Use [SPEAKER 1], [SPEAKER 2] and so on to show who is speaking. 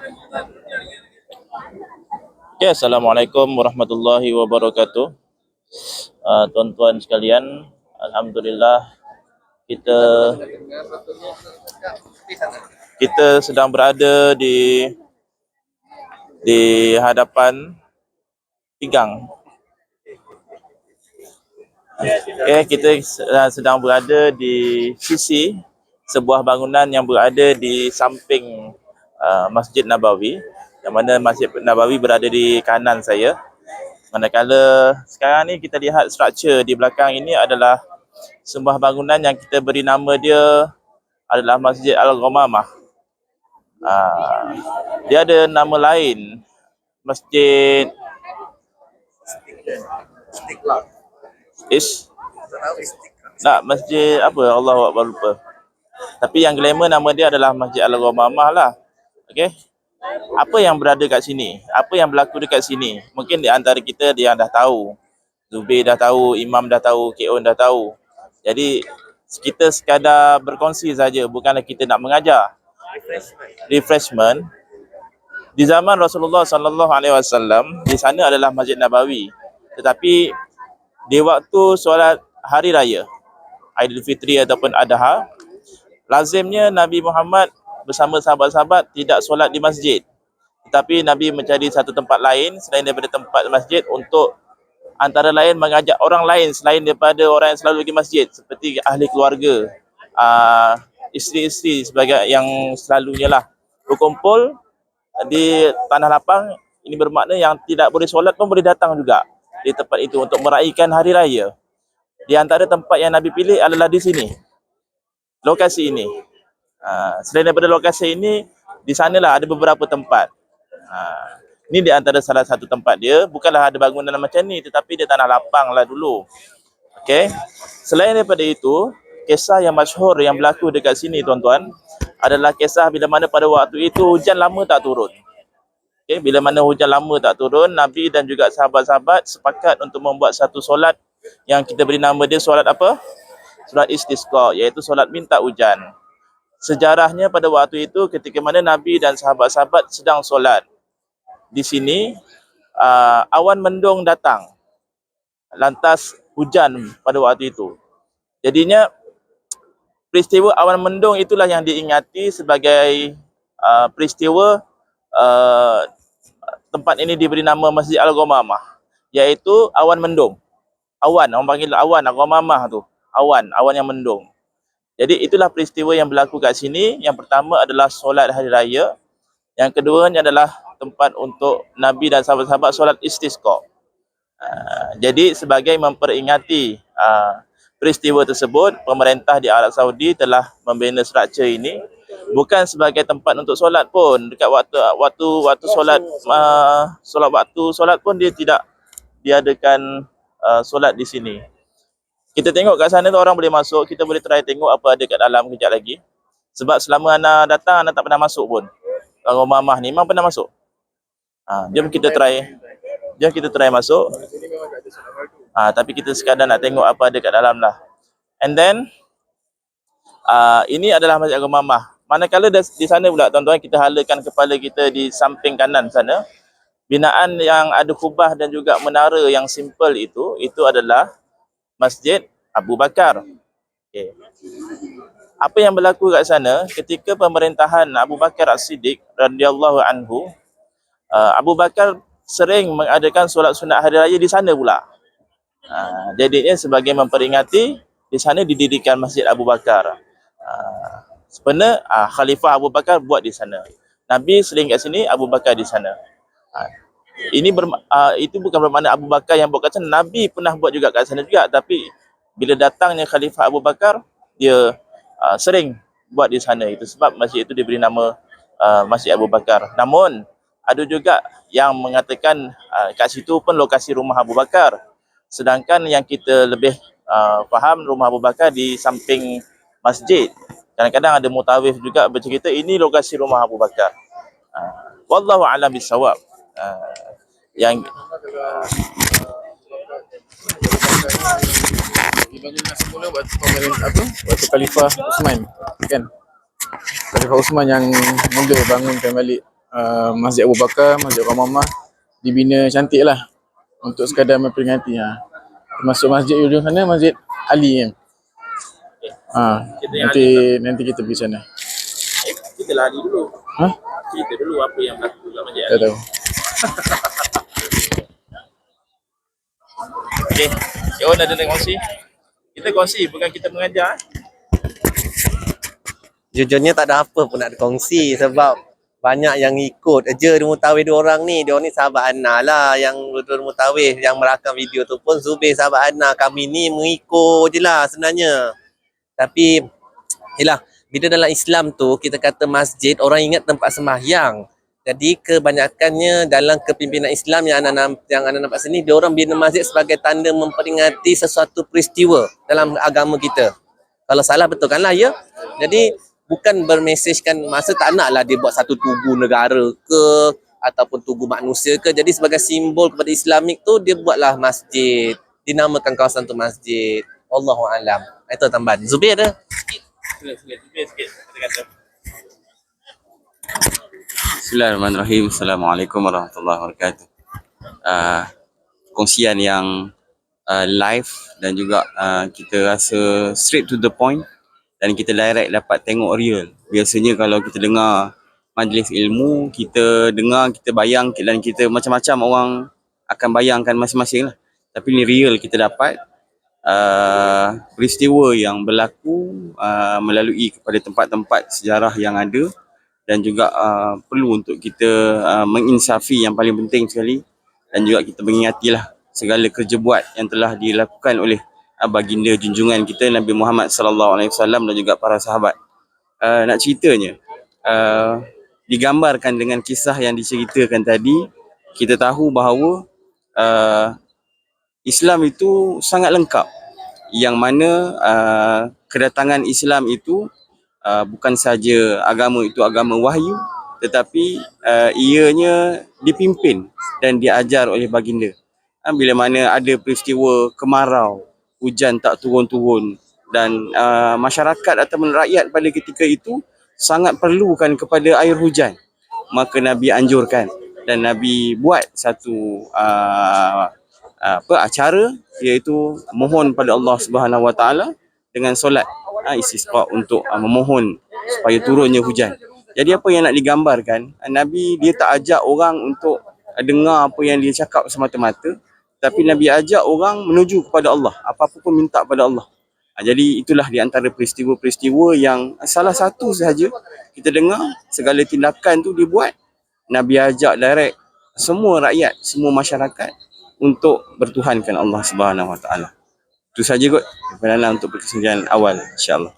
[SPEAKER 1] Okay, Assalamualaikum warahmatullahi wabarakatuh. Tuan-tuan sekalian, Alhamdulillah kita kita sedang berada di hadapan Tigang. Okay, kita sedang berada di sisi sebuah bangunan yang berada di samping Masjid Nabawi, yang mana Masjid Nabawi berada di kanan saya. Manakala sekarang ni kita lihat struktur di belakang ini adalah sebuah bangunan yang kita beri nama dia adalah Masjid Al-Ghamamah. Dia ada nama lain, Masjid Masjid apa? Allahu Akbar, lupa. Tapi yang glamour nama dia adalah Masjid Al-Ghamamah lah. Okey. Apa yang berada kat sini? Apa yang berlaku dekat sini? Mungkin di antara kita dia yang dah tahu. Zubair dah tahu, Imam dah tahu, K.On dah tahu. Jadi kita sekadar berkongsi saja, bukanlah kita nak mengajar. Refreshment. Di zaman Rasulullah sallallahu alaihi wasallam, di sana adalah Masjid Nabawi. Tetapi di waktu solat hari raya Aidilfitri ataupun Adha, lazimnya Nabi Muhammad bersama sahabat-sahabat tidak solat di masjid. Tetapi Nabi mencari satu tempat lain selain daripada tempat masjid untuk antara lain mengajak orang lain selain daripada orang yang selalu pergi masjid, seperti ahli keluarga, isteri-isteri sebagai yang selalunya lah berkumpul di tanah lapang. Ini bermakna yang tidak boleh solat pun boleh datang juga di tempat itu untuk meraihkan hari raya. Di antara tempat yang Nabi pilih adalah di sini, lokasi ini. Selain daripada lokasi ini, di sanalah ada beberapa tempat. Ini di antara salah satu tempat dia. Bukanlah ada bangunan macam ni, tetapi dia tanah lapang lah dulu. Okay. Selain daripada itu, kisah yang masyhur yang berlaku dekat sini tuan-tuan adalah kisah bila mana pada waktu itu hujan lama tak turun. Okay. Bila mana hujan lama tak turun, Nabi dan juga sahabat-sahabat sepakat untuk membuat satu solat yang kita beri nama dia solat apa? Solat istisqa, iaitu solat minta hujan. Sejarahnya pada waktu itu ketika mana Nabi dan sahabat-sahabat sedang solat, di sini awan mendung datang, lantas hujan pada waktu itu. Jadinya peristiwa awan mendung itulah yang diingati sebagai peristiwa tempat ini diberi nama Masjid Al-Ghamamah, iaitu awan mendung. Awan, orang panggil awan, Al-Ghamamah tu, awan yang mendung. Jadi itulah peristiwa yang berlaku kat sini. Yang pertama adalah solat hari raya. Yang keduanya adalah tempat untuk Nabi dan sahabat-sahabat solat istisqa. Jadi sebagai memperingati peristiwa tersebut, pemerintah di Arab Saudi telah membina struktur ini bukan sebagai tempat untuk solat pun. Dekat waktu solat pun dia tidak diadakan solat di sini. Kita tengok kat sana tu orang boleh masuk, kita boleh try tengok apa ada kat dalam kejap lagi. Sebab selama Ana datang, Ana tak pernah masuk pun. Al-Ghamamah ni memang pernah masuk. Jom kita try masuk. Tapi kita sekadar nak tengok apa ada kat dalam lah. And then ini adalah Masjid Al-Ghamamah. Manakala di sana pula tuan-tuan, kita halakan kepala kita di samping kanan sana. Binaan yang ada kubah dan juga menara yang simple itu adalah Masjid Abu Bakar. Okay. Apa yang berlaku kat sana ketika pemerintahan Abu Bakar As-Siddiq radhiyallahu anhu, Abu Bakar sering mengadakan solat sunat hari raya di sana pula. Jadinya sebagai memperingati, di sana didirikan Masjid Abu Bakar. Sebenarnya Khalifah Abu Bakar buat di sana. Nabi sering kat sini, Abu Bakar di sana. Itu bukan bermakna Abu Bakar yang buat kat sana. Nabi pernah buat juga kat sana juga. Tapi bila datangnya Khalifah Abu Bakar, dia sering buat di sana. Itu sebab masjid itu diberi nama Masjid Abu Bakar. Namun ada juga yang mengatakan kat situ pun lokasi rumah Abu Bakar. Sedangkan yang kita lebih faham, rumah Abu Bakar di samping masjid. Kadang-kadang ada mutawif juga bercerita ini lokasi rumah Abu Bakar. Wallahu a'lam bissawab.
[SPEAKER 2] Dibangunkan semula waktu pemerintah waktu Khalifah Uthman, kan? Khalifah Uthman yang mula bangunkan balik Masjid Abu Bakar, Masjid Ramamah dibina cantik lah untuk sekadar memperingati. Masuk masjid ujung sana, Masjid Ali kan.
[SPEAKER 1] Kita yang
[SPEAKER 2] Nanti kita pergi sana.
[SPEAKER 1] kita lari dulu.
[SPEAKER 2] Hah?
[SPEAKER 1] Cerita dulu apa yang berlaku kat Masjid
[SPEAKER 2] Tak
[SPEAKER 1] Ali.
[SPEAKER 2] tahu.
[SPEAKER 1] Okey. Jom ada nak kongsi. Kita kongsi, bukan kita mengajar.
[SPEAKER 3] Jujurnya tak ada apa pun nak kongsi sebab banyak yang ikut je mutawif diorang ni. Diorang ni sahabat Ana lah yang mutawif, yang merakam video tu pun Zubir sahabat Ana. Kami ni mengikut je lah sebenarnya. Tapi yelah, bila dalam Islam tu kita kata masjid, orang ingat tempat sembahyang. Jadi kebanyakannya dalam kepimpinan Islam yang anda nampak sini, diorang bina masjid sebagai tanda memperingati sesuatu peristiwa dalam agama kita. Kalau salah betulkanlah ya. Jadi bukan bermesejkan, masa tak naklah dia buat satu tugu negara ke ataupun tugu manusia ke. Jadi sebagai simbol kepada Islamik tu dia buatlah masjid, dinamakan kawasan tu masjid. Wallahu alam. Itu tambahan. Zubir ada?
[SPEAKER 1] Sikit. Kata-kata.
[SPEAKER 4] Bismillahirrahmanirrahim. Assalamualaikum warahmatullahi wabarakatuh. Kongsian yang live dan juga kita rasa straight to the point dan kita direct dapat tengok real. Biasanya kalau kita dengar majlis ilmu, kita dengar, kita bayang dan kita macam-macam orang akan bayangkan masing-masing lah. Tapi ni real kita dapat peristiwa yang berlaku melalui kepada tempat-tempat sejarah yang ada. Dan juga perlu untuk kita menginsafi yang paling penting sekali, dan juga kita mengingatilah segala kerja buat yang telah dilakukan oleh baginda junjungan kita Nabi Muhammad sallallahu alaihi wasallam dan juga para sahabat. Nak ceritanya, digambarkan dengan kisah yang diceritakan tadi, kita tahu bahawa Islam itu sangat lengkap, yang mana kedatangan Islam itu bukan saja agama itu agama wahyu, tetapi ianya dipimpin dan diajar oleh baginda. Bila mana ada peristiwa kemarau, hujan tak turun-turun dan masyarakat atau rakyat pada ketika itu sangat perlukan kepada air hujan, maka Nabi anjurkan dan Nabi buat satu acara, iaitu mohon pada Allah Subhanahu Wa Taala dengan solat istisqa untuk memohon supaya turunnya hujan. Jadi apa yang nak digambarkan, Nabi dia tak ajak orang untuk dengar apa yang dia cakap semata-mata, tapi Nabi ajak orang menuju kepada Allah, apa-apa pun minta pada Allah. Jadi itulah di antara peristiwa-peristiwa yang salah satu sahaja kita dengar segala tindakan tu dibuat, Nabi ajak direct semua rakyat, semua masyarakat untuk bertuhankan Allah Subhanahu Wa Taala. Itu saja kot perkenalan untuk perkongsian awal, insya-Allah.